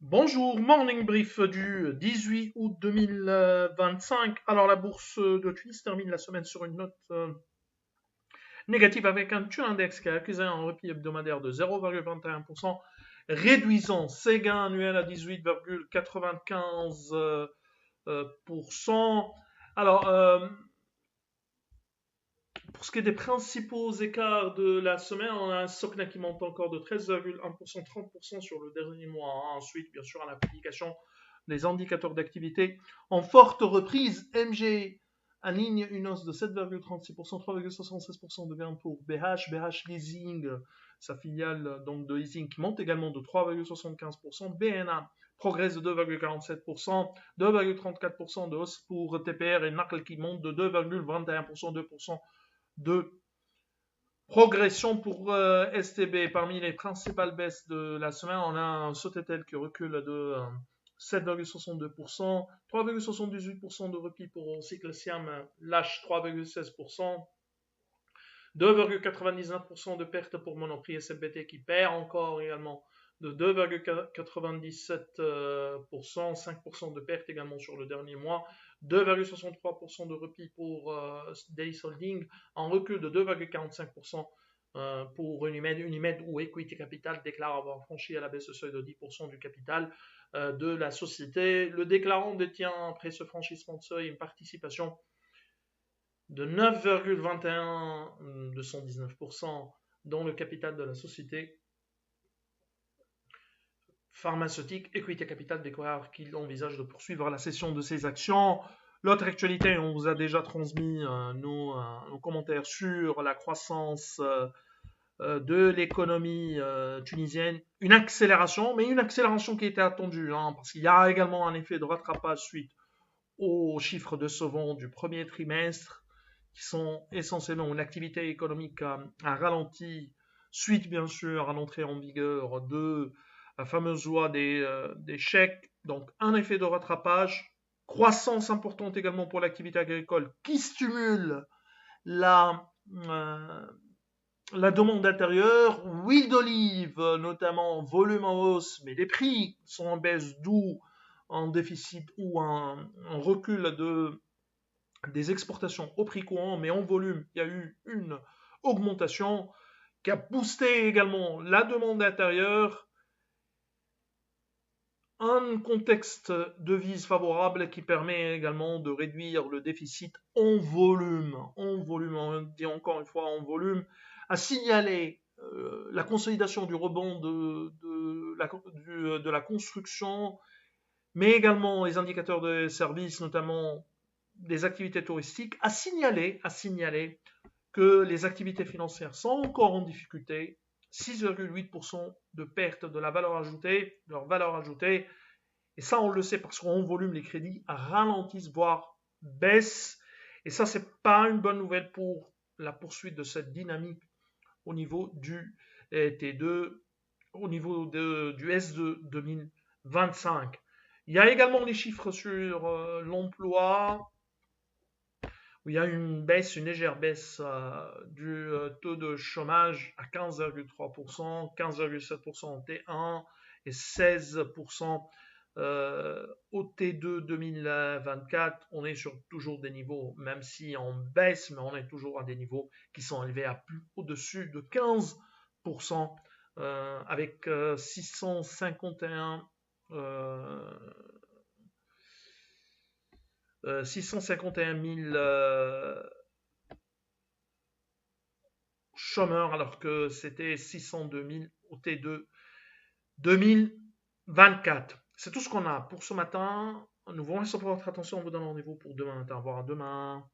Bonjour, morning brief du 18 août 2025. Alors la bourse de Tunis termine la semaine sur une note négative avec un TU index qui a accusé un repli hebdomadaire de 0,21%, réduisant ses gains annuels à 18,95%. Alors, pour ce qui est des principaux écarts de la semaine, on a un Sokna qui monte encore de 13,1%, 30% sur le dernier mois. Ensuite, bien sûr, à la publication des indicateurs d'activité en forte reprise. MG aligne une hausse de 7,36%, 3,76% de gain pour BH Leasing, sa filiale donc de leasing qui monte également de 3,75%. BNA progresse de 2,47%, 2,34% de hausse pour TPR et NACL qui monte de 2,21%, 2% de progression pour STB. Parmi les principales baisses de la semaine, on a un Sotetel qui recule de 7,62%, 3,78% de repli pour Cycle Siam, lâche 3,16%, 2,99% de perte pour Monoprix SMBT qui perd encore également de 2,97%, 5% de perte également sur le dernier mois, 2,63% de repli pour Daily Holding, en recul de 2,45% pour Unimed où Equity Capital déclare avoir franchi à la baisse le seuil de 10% du capital de la société. Le déclarant détient, après ce franchissement de seuil, une participation de 9,21% dans le capital de la société pharmaceutique. Equity Capital déclare qu'il envisage de poursuivre la cession de ses actions. L'autre actualité, on vous a déjà transmis nos commentaires sur la croissance de l'économie tunisienne. Une accélération, mais une accélération qui était attendue, parce qu'il y a également un effet de rattrapage suite aux chiffres décevants du premier trimestre, qui sont essentiellement une activité économique à ralenti, suite bien sûr à l'entrée en vigueur de la fameuse loi des chèques, donc un effet de rattrapage, croissance importante également pour l'activité agricole qui stimule la, euh, la demande intérieure, huile d'olive notamment, volume en hausse, mais les prix sont en baisse, d'où un déficit ou un recul des exportations au prix courant, mais en volume, il y a eu une augmentation qui a boosté également la demande intérieure, un contexte de devise favorable qui permet également de réduire le déficit en volume, on dit encore une fois en volume, à signaler la consolidation du rebond de la construction, mais également les indicateurs de services, notamment des activités touristiques, à signaler que les activités financières sont encore en difficulté, 6,8% de perte de la valeur ajoutée, leur valeur ajoutée, et ça on le sait parce qu'en volume les crédits ralentissent, voire baissent, et ça c'est pas une bonne nouvelle pour la poursuite de cette dynamique au niveau du T2, au niveau du S2 2025. Il y a également les chiffres sur l'emploi, où il y a une baisse, une légère baisse du taux de chômage à 15,3%, 15,7% en T1 et 16% au T2 2024. On est sur toujours des niveaux, même si on baisse, mais on est toujours à des niveaux qui sont élevés à plus au-dessus de 15%, avec 651 000 chômeurs, alors que c'était 602 000 au T2 2024. C'est tout ce qu'on a pour ce matin. Nous vous remercions pour votre attention. On vous donne rendez-vous pour demain matin. Au revoir à demain.